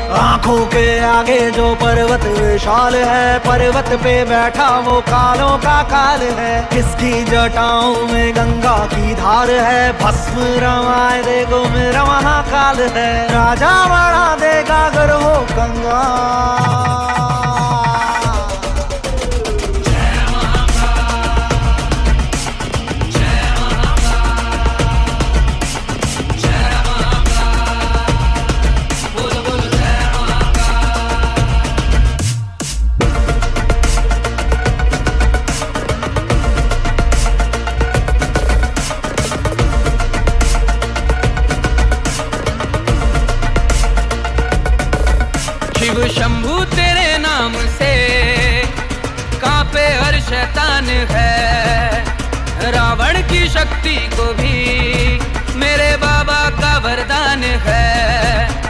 आंखों के आगे जो पर्वत विशाल है, पर्वत पे बैठा वो कालों का काल है। किसकी जटाओं में गंगा की धार है, भस्म रमाए देखो मेरा महाकाल है। राजा बना देगा अगर हो कंगाल। शिव शंभु तेरे नाम से कांपे हर शैतान है। रावण की शक्ति को भी मेरे बाबा का वरदान है।